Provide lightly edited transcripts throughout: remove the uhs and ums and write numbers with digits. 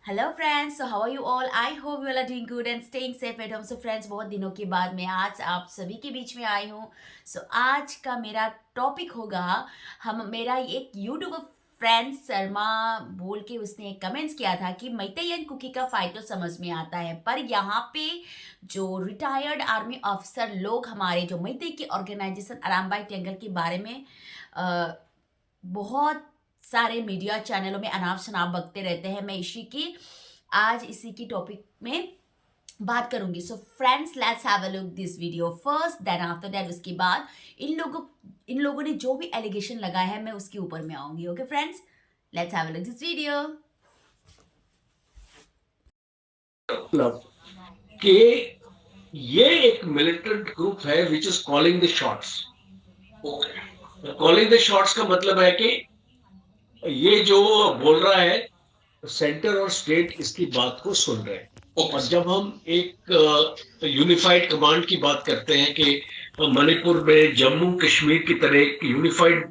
Hello friends, so how are you all? I hope you all are doing good and staying safe at home. So friends, बहुत दिनों के बाद मैं आज आप सभी के बीच में आई हूँ। सो आज का मेरा टॉपिक होगा, हम मेरा एक यूट्यूबर फ्रेंड शर्मा बोल के उसने कमेंट्स किया था कि मैतेयन कुकी का फायदा तो समझ में आता है, पर यहाँ पे जो रिटायर्ड आर्मी ऑफिसर लोग हमारे जो मैते की ऑर्गेनाइजेशन आरामबाई टेंगल के बारे में अ, बहुत सारे मीडिया चैनलों में अनाप शनाप बकते रहते हैं। मैं इसी की टॉपिक में बात करूंगी। So friends, let's have a look this video first, then after that उसके बाद इन लोगों ने जो भी एलिगेशन लगाया है मैं उसके ऊपर में आऊंगी। Okay friends, let's have a look this video. मतलब कि ये एक मिलिटेंट ग्रुप है which is calling the shots. Calling the shots का मतलब है कि ये जो बोल रहा है सेंटर और स्टेट इसकी बात को सुन रहे हैं। और जब हम एक यूनिफाइड कमांड की बात करते हैं कि मणिपुर में जम्मू कश्मीर की तरह एक यूनिफाइड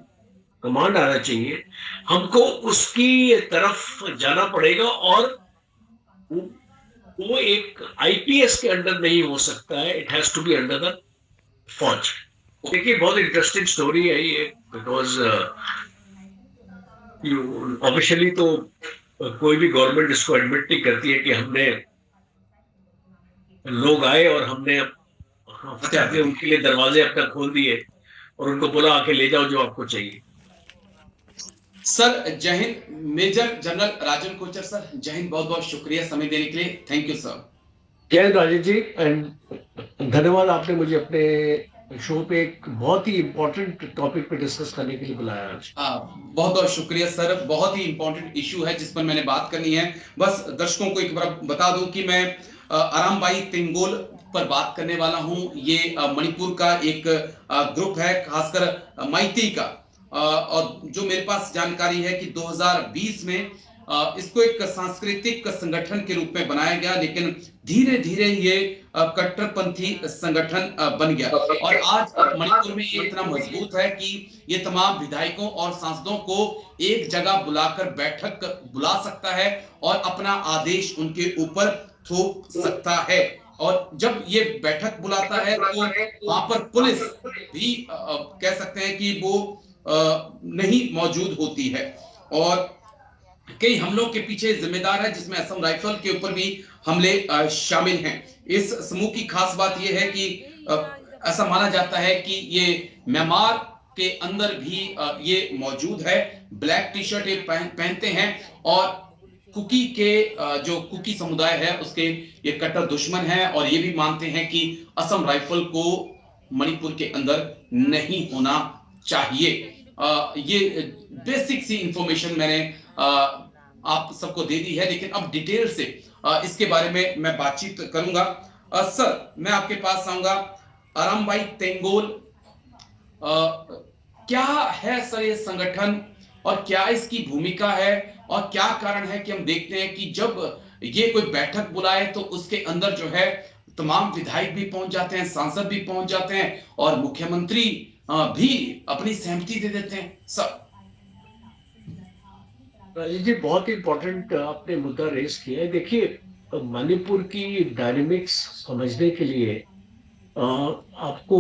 कमांड आना चाहिए, हमको उसकी तरफ जाना पड़ेगा। और वो एक आईपीएस के अंडर नहीं हो सकता है, it has to be under the फौज। देखिए, बहुत इंटरेस्टिंग स्टोरी है ये, बिकॉज ऑफिशियली तो कोई भी गवर्नमेंट इसको एडमिट नहीं करती है कि हमने लोग आए और हमने आके उनके लिए दरवाजे अपना खोल दिए और उनको बोला आके ले जाओ जो आपको चाहिए। सर जय हिंद। मेजर जनरल राजन कोचर सर, जय हिंद। बहुत बहुत शुक्रिया समय देने के लिए, थैंक यू सर। जय राजेश जी, एंड धन्यवाद, आपने मुझे अपने शो पे एक बहुत ही इंपॉर्टेंट टॉपिक पे डिस्कस करने के लिए बुलाया आज। बहुत बहुत शुक्रिया सर। बहुत ही इंपॉर्टेंट इशू है जिस पर मैंने बात करनी है। बस दर्शकों को एक बार बता दूं कि मैं आरामबाई तेंगोल पर बात करने वाला हूं। ये मणिपुर का एक ग्रुप है, खासकर माइती का। और जो मेरे पास जानकारी है कि 2020 में इसको एक सांस्कृतिक संगठन के रूप में बनाया गया, लेकिन धीरे धीरे ये कट्टरपंथी संगठन बन गया। और आज मणिपुर में ये इतना मजबूत है कि ये तमाम विधायकों और सांसदों को एक जगह बुलाकर बैठक बुला सकता है और अपना आदेश उनके ऊपर थोप सकता है। और जब ये बैठक बुलाता है तो वहां पर पुलिस भी कह सकते हैं कि वो नहीं मौजूद होती है। और कई हमलों के पीछे जिम्मेदार है, जिसमें असम राइफल के ऊपर भी हमले शामिल हैं। इस समूह की खास बात यह है कि ऐसा माना जाता है कि ये म्यांमार के अंदर भी ये मौजूद है। ब्लैक टी शर्ट ये पहनते हैं और कुकी के जो कुकी समुदाय है उसके ये कट्टर दुश्मन है, और ये भी मानते हैं कि असम राइफल को मणिपुर के अंदर नहीं होना चाहिए। ये बेसिक सी इंफॉर्मेशन मैंने आप सबको दे दी है, लेकिन अब डिटेल से इसके बारे में मैं बातचीत करूंगा। सर, मैं आपके पास आऊंगा। आरामबाई तेंगोल क्या है सर ये संगठन, और क्या इसकी भूमिका है, और क्या कारण है कि हम देखते हैं कि जब ये कोई बैठक बुलाए तो उसके अंदर जो है तमाम विधायक भी पहुंच जाते हैं, सांसद भी पहुंच जाते हैं, और मुख्यमंत्री भी अपनी सहमति दे देते हैं सर। राजेश जी, बहुत इंपॉर्टेंट आपने मुद्दा रेस किया है। देखिए, मणिपुर की डायनेमिक्स समझने के लिए आपको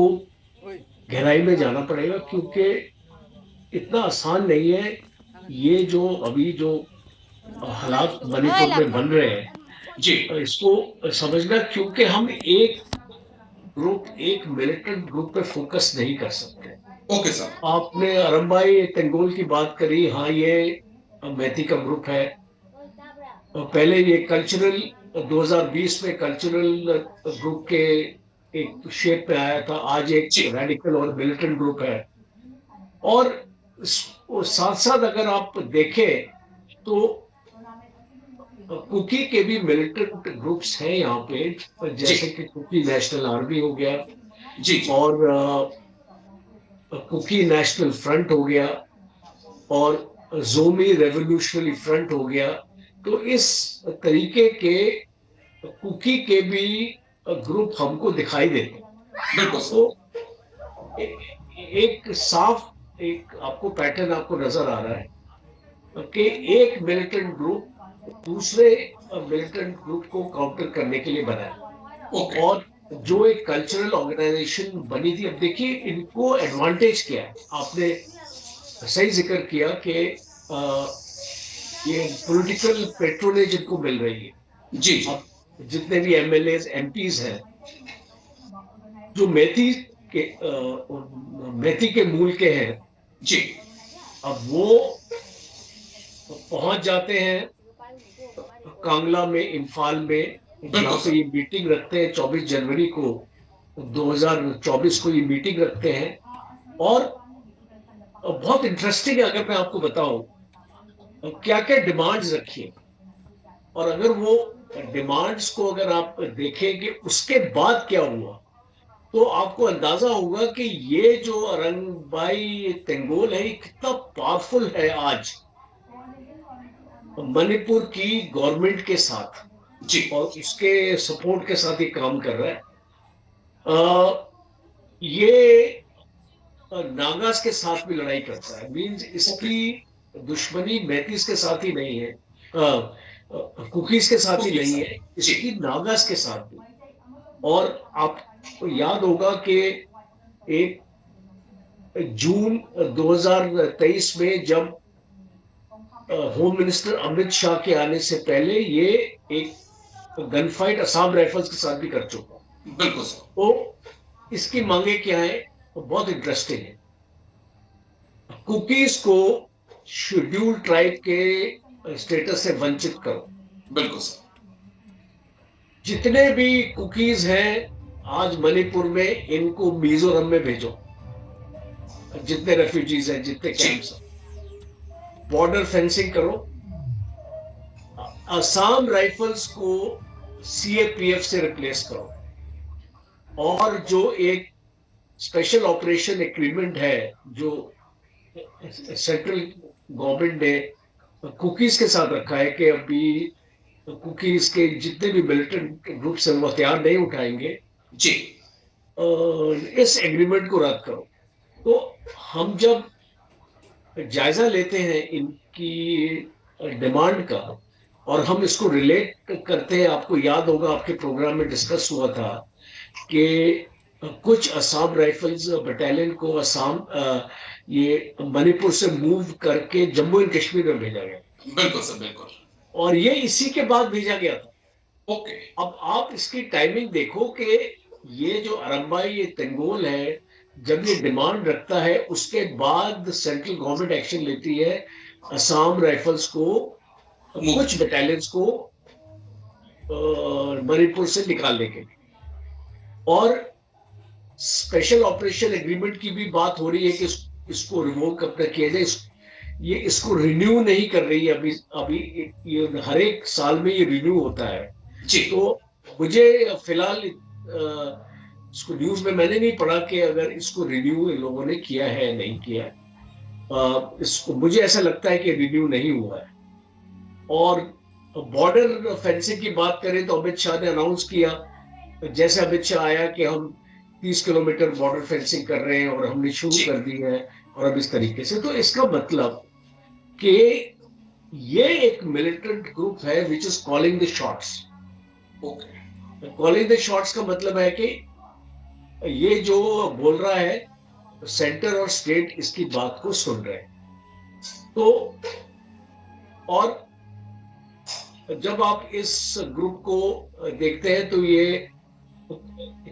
गहराई में जाना पड़ेगा, क्योंकि इतना आसान नहीं है ये जो अभी जो हालात मणिपुर में बन रहे हैं जी इसको समझना, क्योंकि हम एक मिलिटेंट ग्रुप पे फोकस नहीं कर सकते। Okay sir. आपने अरम्बाई तेंगोल की बात करी, हाँ ये मैती का ग्रुप है। और पहले ये कल्चरल 2020 में कल्चरल ग्रुप के एक शेप पे आया था, आज एक जी रेडिकल और मिलिटेंट ग्रुप है। और साथ साथ अगर आप देखें तो कुकी के भी मिलिटेंट ग्रुप्स हैं यहाँ पे, जी जैसे कि कुकी नेशनल आर्मी हो गया, जी जी और कुकी नेशनल फ्रंट हो गया, और जोमी रेवोल्यूशनरी फ्रंट हो गया। तो इस तरीके के कुकी के भी ग्रुप हमको दिखाई देते हैं। बिल्कुल तो सर। एक साफ एक आपको पैटर्न आपको नजर आ रहा है कि एक मिलिटेंट ग्रुप दूसरे मिलिटेंट ग्रुप को काउंटर करने के लिए बनाया। ओके। और जो एक कल्चरल ऑर्गेनाइजेशन बनी थी, अब देखिए इनको एडवांटेज क्या है, आपने सही जिक्र किया कि ये पॉलिटिकल पेट्रोनेज इनको मिल रही है। जी जी अब जितने भी एमएलए एमपीज हैं जो मैथी के मूल के हैं, जी। अब वो पहुंच जाते हैं कांगला में, इम्फाल में, जहाँ बिल्कुल पे सर। ये मीटिंग रखते हैं 24 जनवरी को 2024 को ये मीटिंग रखते हैं। और बहुत इंटरेस्टिंग है, अगर मैं आपको बताऊं क्या क्या डिमांड्स रखी हैं, और अगर वो डिमांड्स को अगर आप देखेंगे उसके बाद क्या हुआ, तो आपको अंदाजा होगा कि ये जो अरंगबाई तेंगोल है, ये कितना पावरफुल है आज मणिपुर की गवर्नमेंट के साथ, जी और उसके सपोर्ट के साथ ये काम कर रहा है। ये नागास के साथ भी लड़ाई करता है, मींस ओके। इसकी दुश्मनी मैतीस के साथ ही नहीं है, कुकीज के साथ ही ओके नहीं सर। है, जी इसकी नागास के साथ भी। और आपको याद होगा कि एक जून 2023 में जब होम मिनिस्टर अमित शाह के आने से पहले ये एक गन फाइट असम राइफल्स के साथ भी कर चुका। बिल्कुल सर। तो इसकी मांगे क्या है, वो बहुत इंटरेस्टिंग है। कुकीज को शेड्यूल ट्राइब के स्टेटस से वंचित करो। बिल्कुल सर। जितने भी कुकीज हैं आज मणिपुर में, इनको मिजोरम में भेजो, जितने रेफ्यूजीज हैं, जितने जी कैंप्स हैं, बॉर्डर फेंसिंग करो, असम राइफल्स को सीएपीएफ से रिप्लेस करो, और जो एक स्पेशल ऑपरेशन एग्रीमेंट है जो सेंट्रल गवर्नमेंट ने कुकीज के साथ रखा है कि अभी कुकीज के जितने भी मिलिटेंट ग्रुप्स हैं वो हथियार नहीं उठाएंगे, जी इस एग्रीमेंट को रद्द करो। तो हम जब जायजा लेते हैं इनकी डिमांड का, और हम इसको रिलेट करते हैं, आपको याद होगा आपके प्रोग्राम में डिस्कस हुआ था कि कुछ असम राइफल्स बटालियन को असम ये मणिपुर से मूव करके जम्मू एंड कश्मीर में भेजा गया, बिल्कुल सर। बिल्कुल। और ये इसी के बाद भेजा गया था। ओके। अब आप इसकी टाइमिंग देखो कि ये जो अरंबाई ये तेंगोल है, जब ये डिमांड रखता है उसके बाद सेंट्रल गवर्नमेंट एक्शन लेती है असम राइफल्स को, मूव। कुछ बटालियंस को मणिपुर से निकालने के लिए। और स्पेशल ऑपरेशन एग्रीमेंट की भी बात हो रही है कि इसको रिवोक कब तक किया जाए। ये इसको रिन्यू नहीं कर रही है अभी। अभी ये हर एक साल में ये रिन्यू होता है। जी तो मुझे फिलहाल इसको न्यूज में मैंने नहीं पढ़ा कि अगर इसको रिन्यू इन लोगों ने किया है या नहीं किया है। इसको मुझे ऐसा लगता है कि रिन्यू नहीं हुआ है। और बॉर्डर फेंसिंग की बात करें तो अमित शाह ने अनाउंस किया, जैसे अमित शाह आया कि हम 30 किलोमीटर बॉर्डर फेंसिंग कर रहे हैं और हमने शुरू जी कर दी है, और अब इस तरीके से। तो इसका मतलब कि ये एक मिलिटेंट ग्रुप है which is calling the shots. Okay. Calling the shots का मतलब है कि ये जो बोल रहा है, सेंटर और स्टेट इसकी बात को सुन रहे हैं। तो और जब आप इस ग्रुप को देखते हैं तो ये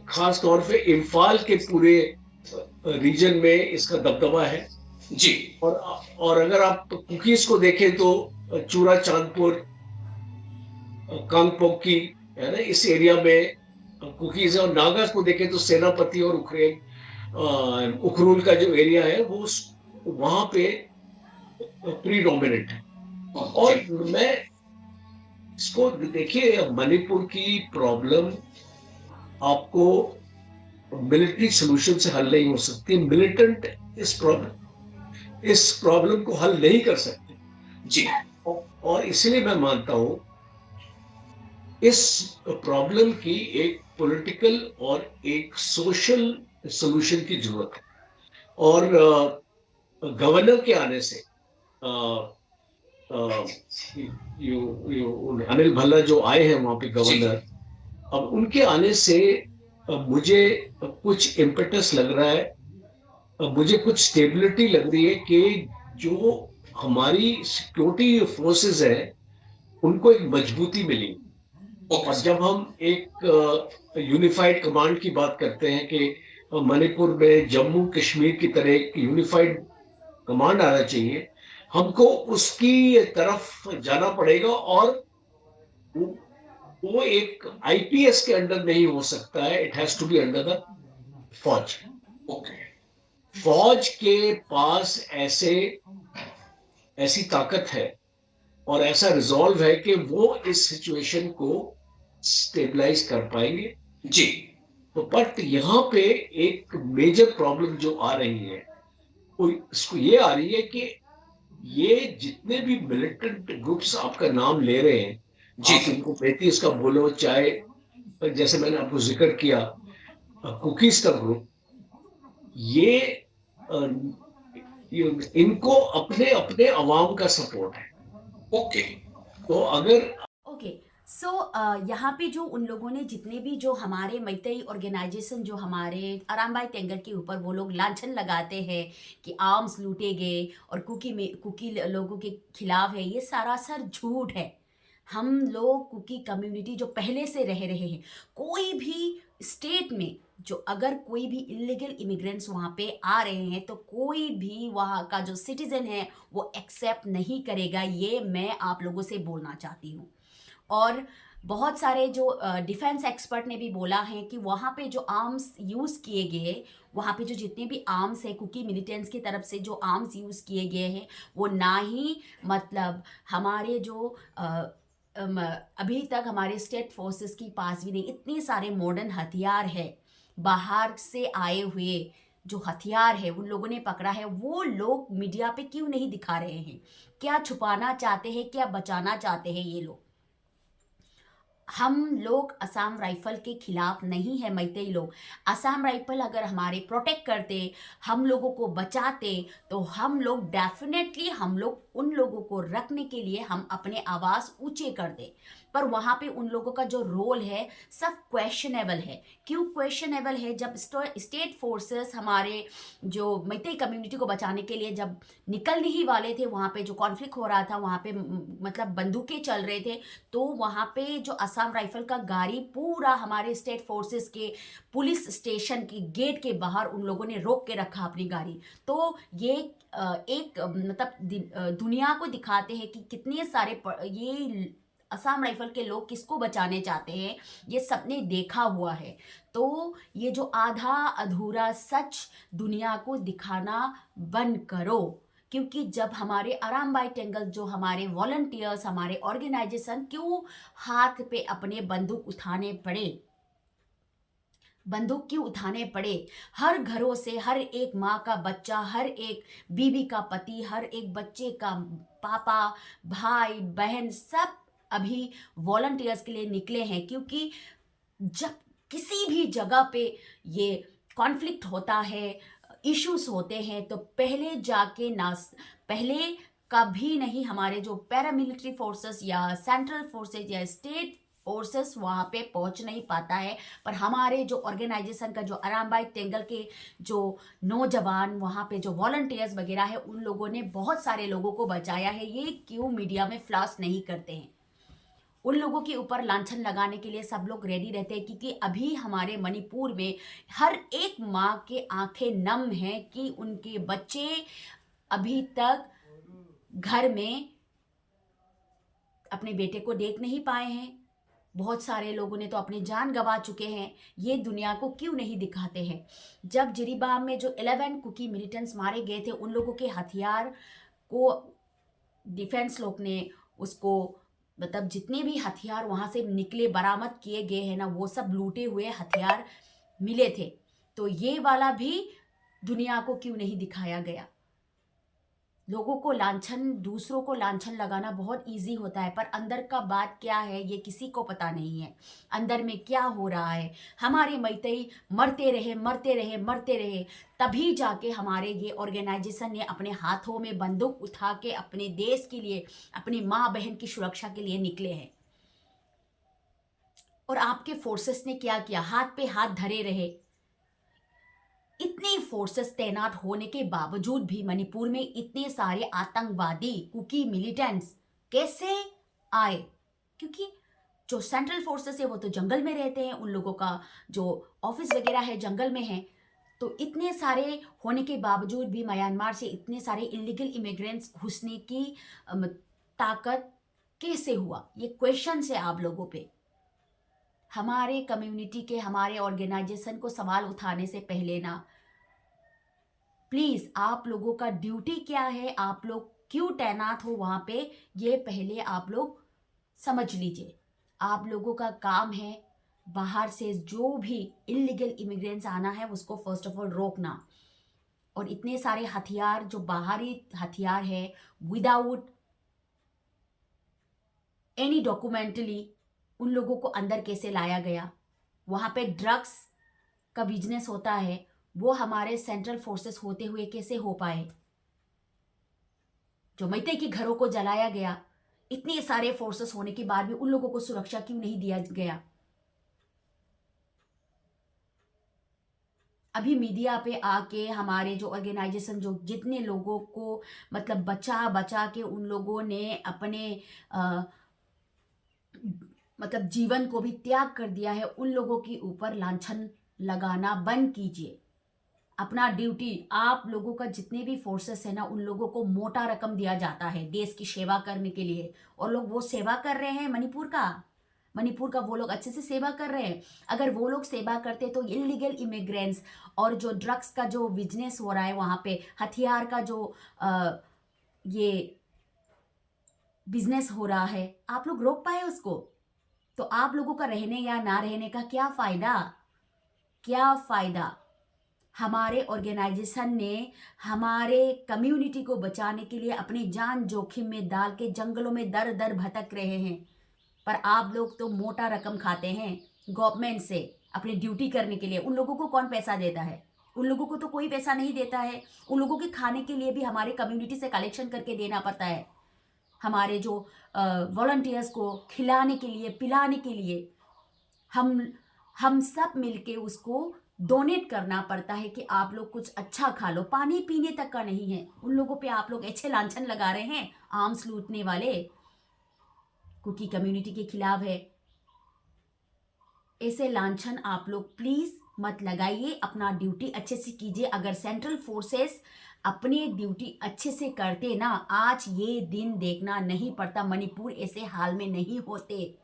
खास तौर पे इम्फाल के पूरे रीजन में इसका दबदबा है। जी और अगर आप कुकीज को देखें तो चूरा चांदपुर, कांगपोकी, है ना, इस एरिया में कुकीज है। और नागास को देखें तो सेनापति और उखरूल का जो एरिया है वो वहां पे प्रीडोमिनेंट है। और जी मैं इसको देखिए, मणिपुर की प्रॉब्लम आपको मिलिट्री सोल्यूशन से हल नहीं हो सकती। मिलिटेंट इस प्रॉब्लम को हल नहीं कर सकते। जी और इसलिए मैं मानता हूं इस प्रॉब्लम की एक पॉलिटिकल और एक सोशल सोल्यूशन की जरूरत है। और गवर्नर के आने से अनिल भल्ला जो आए हैं वहां पे जी गवर्नर, अब उनके आने से मुझे कुछ इम्पेटस लग रहा है, मुझे कुछ स्टेबिलिटी लग रही है कि जो हमारी सिक्योरिटी फोर्सेस है उनको एक मजबूती मिली। ओके और सर जब हम एक यूनिफाइड कमांड की बात करते हैं कि मणिपुर में जम्मू कश्मीर की तरह एक यूनिफाइड कमांड आना चाहिए, हमको उसकी तरफ जाना पड़ेगा। और वो, वो एक आईपीएस के अंडर नहीं हो सकता है, it has to be under the फौज। ओके फौज के पास ऐसी ताकत है और ऐसा रिजॉल्व है कि वो इस सिचुएशन को स्टेबलाइज कर पाएंगे। जी तो बट यहाँ पे एक मेजर प्रॉब्लम जो आ रही है वो इसको ये आ रही है कि ये जितने भी मिलिटेंट ग्रुप्स आपका नाम ले रहे हैं, जी आप सर इनको 35 का बोलो, चाहे जैसे मैंने आपको जिक्र किया कुकीज का ग्रुप, ये अ, इनको अपने अपने अवाम का सपोर्ट है। ओके तो अगर ओके। सो यहाँ पे जो उन लोगों ने जितने भी जो हमारे मैतई ऑर्गेनाइजेशन जो हमारे आरामबाई तेंगल के ऊपर वो लोग लांछन लगाते हैं कि आर्म्स लूटे गए और कुकी लोगों के खिलाफ है, ये सरासर झूठ है। हम लोग कुकी कम्युनिटी जो पहले से रह रहे हैं, कोई भी स्टेट में जो अगर कोई भी इलीगल इमिग्रेंट्स वहाँ पे आ रहे हैं तो कोई भी वहाँ का जो सिटीजन है वो एक्सेप्ट नहीं करेगा। ये मैं आप लोगों से बोलना चाहती हूँ। और बहुत सारे जो डिफेंस एक्सपर्ट ने भी बोला है कि वहाँ पे जो आर्म्स यूज़ किए गए, वहाँ पे जो जितने भी आर्म्स है कुकी मिलिटेंट्स की तरफ से जो आर्म्स यूज़ किए गए हैं, वो ना ही मतलब हमारे जो अभी तक हमारे स्टेट फोर्सेस की पास भी नहीं, इतने सारे मॉडर्न हथियार है बाहर से आए हुए जो हथियार है उन लोगों ने पकड़ा है, वो लोग मीडिया पे क्यों नहीं दिखा रहे हैं? क्या छुपाना चाहते हैं, क्या बचाना चाहते हैं ये लोग? हम लोग असम राइफल के खिलाफ नहीं है। मैतेई लोग असम राइफल अगर हमारे प्रोटेक्ट करते, हम लोगों को बचाते, तो हम लोग डेफिनेटली हम लोग उन लोगों को रखने के लिए हम अपने आवाज़ ऊंचे कर दे। पर वहाँ पे उन लोगों का जो रोल है सब क्वेश्चनेबल है। क्यों क्वेश्चनेबल है? जब स्टेट फोर्सेस हमारे जो मैतेई कम्युनिटी को बचाने के लिए जब निकलने ही वाले थे, वहाँ पे जो कॉन्फ्लिक्ट हो रहा था, वहाँ पे मतलब बंदूकें चल रहे थे, तो वहाँ पे जो असम राइफल का गाड़ी पूरा हमारे स्टेट फोर्सेस के पुलिस स्टेशन के गेट के बाहर उन लोगों ने रोक के रखा अपनी गाड़ी। तो ये एक मतलब दुनिया को दिखाते हैं कि कितने सारे ये असम राइफल के लोग किसको बचाने चाहते हैं, ये सबने देखा हुआ है। तो ये जो आधा अधूरा सच दुनिया को दिखाना बंद करो। क्योंकि जब हमारे आरामबाई टेंगल जो हमारे वॉलंटियर्स हमारे ऑर्गेनाइजेशन क्यों हाथ पे अपने बंदूक क्यों उठाने पड़े? हर घरों से हर एक माँ का बच्चा, हर एक बीवी का पति, हर एक बच्चे का पापा, भाई बहन सब अभी वॉलंटियर्स के लिए निकले हैं। क्योंकि जब किसी भी जगह पे ये कॉन्फ्लिक्ट होता है, इश्यूज होते हैं, तो पहले जाके ना पहले कभी नहीं हमारे जो पैरामिलिट्री फोर्सेस या सेंट्रल फोर्सेस या स्टेट फोर्सेस वहाँ पे पहुँच नहीं पाता है। पर हमारे जो ऑर्गेनाइजेशन का जो आरामबाई टेंगल के जो नौजवान वहाँ पे जो वॉलंटियर्स वगैरह है, उन लोगों ने बहुत सारे लोगों को बचाया है। ये क्यों मीडिया में फ्लैश नहीं करते हैं? उन लोगों के ऊपर लांछन लगाने के लिए सब लोग रेडी रहते हैं। क्योंकि अभी हमारे मणिपुर में हर एक माँ के आंखें नम हैं कि उनके बच्चे अभी तक घर में अपने बेटे को देख नहीं पाए हैं। बहुत सारे लोगों ने तो अपनी जान गंवा चुके हैं। ये दुनिया को क्यों नहीं दिखाते हैं? जब जिरीबाम में जो 11 कुकी मिलिटेंट्स मारे गए थे, उन लोगों के हथियार को डिफेंस लोग ने उसको मतलब जितने भी हथियार वहाँ से निकले बरामद किए गए हैं ना, वो सब लूटे हुए हथियार मिले थे। तो ये वाला भी दुनिया को क्यों नहीं दिखाया गया? लोगों को लांछन, दूसरों को लांछन लगाना बहुत इजी होता है, पर अंदर का बात क्या है ये किसी को पता नहीं है। अंदर में क्या हो रहा है। हमारे मैतई मरते रहे मरते रहे मरते रहे, तभी जाके हमारे ये ऑर्गेनाइजेशन ने अपने हाथों में बंदूक उठा के अपने देश के लिए, अपनी माँ बहन की सुरक्षा के लिए निकले हैं। और आपके फोर्सेस ने क्या किया, हाथ पे हाथ धरे रहे। इतनी फोर्सेस तैनात होने के बावजूद भी मणिपुर में इतने सारे आतंकवादी कुकी मिलिटेंट्स कैसे आए? क्योंकि जो सेंट्रल फोर्सेस है वो तो जंगल में रहते हैं, उन लोगों का जो ऑफिस वगैरह है जंगल में है। तो इतने सारे होने के बावजूद भी म्यांमार से इतने सारे इलीगल इमिग्रेंट्स घुसने की ताकत कैसे हुआ? ये क्वेश्चन है आप लोगों पे। हमारे कम्युनिटी के, हमारे ऑर्गेनाइजेशन को सवाल उठाने से पहले ना, प्लीज आप लोगों का ड्यूटी क्या है, आप लोग क्यों तैनात हो वहां पे, ये पहले आप लोग समझ लीजिए। आप लोगों का काम है बाहर से जो भी इलीगल इमिग्रेंट्स आना है उसको फर्स्ट ऑफ ऑल रोकना। और इतने सारे हथियार जो बाहरी हथियार है विदाउट एनी डॉक्यूमेंटली, उन लोगों को अंदर कैसे लाया गया? वहां पे ड्रग्स का बिजनेस होता है, वो हमारे सेंट्रल फोर्सेस होते हुए कैसे हो पाए? जो मैते के घरों को जलाया गया, इतने सारे फोर्सेस होने के बाद भी उन लोगों को सुरक्षा क्यों नहीं दिया गया? अभी मीडिया पे आके हमारे जो ऑर्गेनाइजेशन, जो जितने लोगों को मतलब बचा बचा के उन लोगों ने अपने मतलब जीवन को भी त्याग कर दिया है, उन लोगों के ऊपर लांछन लगाना बंद कीजिए। अपना ड्यूटी, आप लोगों का जितने भी फोर्सेस है ना, उन लोगों को मोटा रकम दिया जाता है देश की सेवा करने के लिए, और लोग वो सेवा कर रहे हैं। मणिपुर का वो लोग अच्छे से सेवा कर रहे हैं। अगर वो लोग सेवा करते तो इलीगल इमिग्रेंट्स और जो ड्रग्स का जो बिजनेस हो रहा है वहां पे, हथियार का जो ये बिजनेस हो रहा है, आप लोग रोक पाए उसको? तो आप लोगों का रहने या ना रहने का क्या फायदा? क्या फायदा? हमारे ऑर्गेनाइजेशन ने हमारे कम्युनिटी को बचाने के लिए अपनी जान जोखिम में डाल के जंगलों में दर दर भटक रहे हैं, पर आप लोग तो मोटा रकम खाते हैं गवर्नमेंट से अपनी ड्यूटी करने के लिए। उन लोगों को कौन पैसा देता है? उन लोगों को तो कोई पैसा नहीं देता है। उन लोगों के खाने के लिए भी हमारे कम्युनिटी से कलेक्शन करके देना पड़ता है। हमारे जो वॉलंटियर्स को खिलाने के लिए, पिलाने के लिए हम सब मिलके उसको डोनेट करना पड़ता है कि आप लोग कुछ अच्छा खा लो। पानी पीने तक का नहीं है। उन लोगों पे आप लोग अच्छे लांछन लगा रहे हैं, आर्म्स लूटने वाले कुकी कम्युनिटी के खिलाफ है। ऐसे लांछन आप लोग प्लीज मत लगाइए, अपना ड्यूटी अच्छे से कीजिए। अगर सेंट्रल फोर्सेस अपनी ड्यूटी अच्छे से करते ना, आज ये दिन देखना नहीं पड़ता, मणिपुर ऐसे हाल में नहीं होते।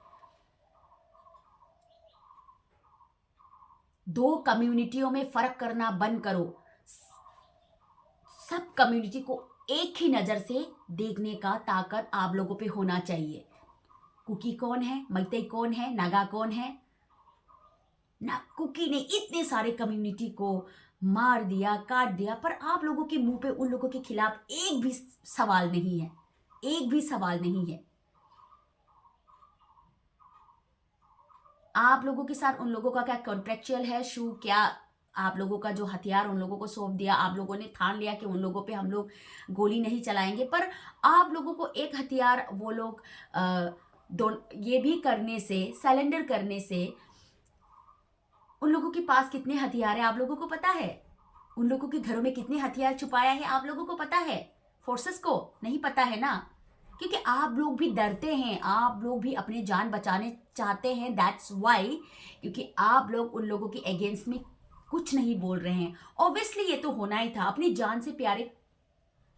दो कम्युनिटियों में फर्क करना बंद करो। सब कम्युनिटी को एक ही नजर से देखने का ताकत आप लोगों पे होना चाहिए। कुकी कौन है, मैतेई कौन है, नागा कौन है ना? कुकी ने इतने सारे कम्युनिटी को मार दिया, काट दिया, पर आप लोगों के मुंह पे उन लोगों के खिलाफ एक भी सवाल नहीं है, एक भी सवाल नहीं है। आप लोगों के साथ उन लोगों का क्या कॉन्ट्रेक्चुअल है शू? क्या आप लोगों का जो हथियार उन लोगों को सौंप दिया, आप लोगों ने ठान लिया कि उन लोगों पे हम लोग गोली नहीं चलाएंगे, पर आप लोगों को एक हथियार वो लोग ये भी करने से, सरेंडर करने से, उन लोगों के पास कितने हथियार है आप लोगों को पता है? उन लोगों के घरों में कितने हथियार छुपाया है आप लोगों को पता है? फोर्सेस को नहीं पता है ना, क्योंकि आप लोग भी डरते हैं, आप लोग भी अपनी जान बचाने चाहते हैं। दैट्स वाई, क्योंकि आप लोग उन लोगों के अगेंस्ट में कुछ नहीं बोल रहे हैं। ऑब्वियसली ये तो होना ही था। अपनी जान से प्यारे,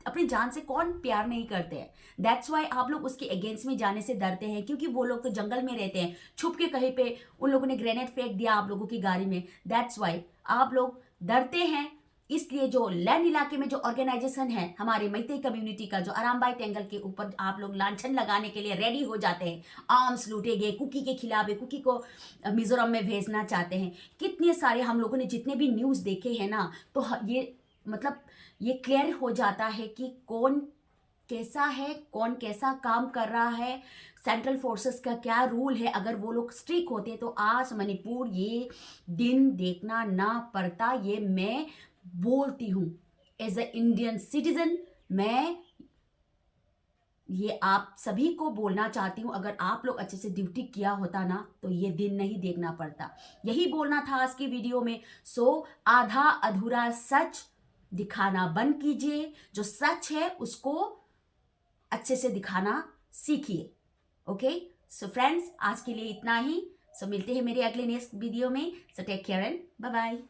अपनी जान से कौन प्यार नहीं करते हैं? दैट्स वाई आप लोग उसके अगेंस्ट में जाने से डरते हैं, क्योंकि वो लोग तो जंगल में रहते हैं, छुप के कहीं पे उन लोगों ने ग्रेनेड फेंक दिया आप लोगों की गाड़ी में। दैट्स वाई आप लोग डरते हैं। इसलिए जो लैंड इलाके में जो ऑर्गेनाइजेशन है हमारे मैतेई कम्युनिटी का, जो अरामबाई टेंगल के ऊपर आप लोग लांछन लगाने के लिए रेडी हो जाते हैं। आर्म्स लूटे गए, कुकी के खिलाफ है, कुकी को मिजोरम में भेजना चाहते हैं। कितने सारे हम लोगों ने जितने भी न्यूज़ देखे हैं ना, तो ये मतलब ये क्लियर हो जाता है कि कौन कैसा है, कौन कैसा काम कर रहा है, सेंट्रल फोर्सेस का क्या रूल है। अगर वो लोग स्ट्रिक होते तो आज मणिपुर ये दिन देखना ना पड़ता। ये मैं बोलती हूँ एज अ इंडियन सिटीजन, मैं ये आप सभी को बोलना चाहती हूँ। अगर आप लोग अच्छे से ड्यूटी किया होता ना तो ये दिन नहीं देखना पड़ता। यही बोलना था आज की वीडियो में। सो आधा अधूरा सच दिखाना बंद कीजिए, जो सच है उसको अच्छे से दिखाना सीखिए। ओके, सो फ्रेंड्स, आज के लिए इतना ही। सो मिलते हैं मेरे अगले नेक्स्ट वीडियो में। So take care and bye bye.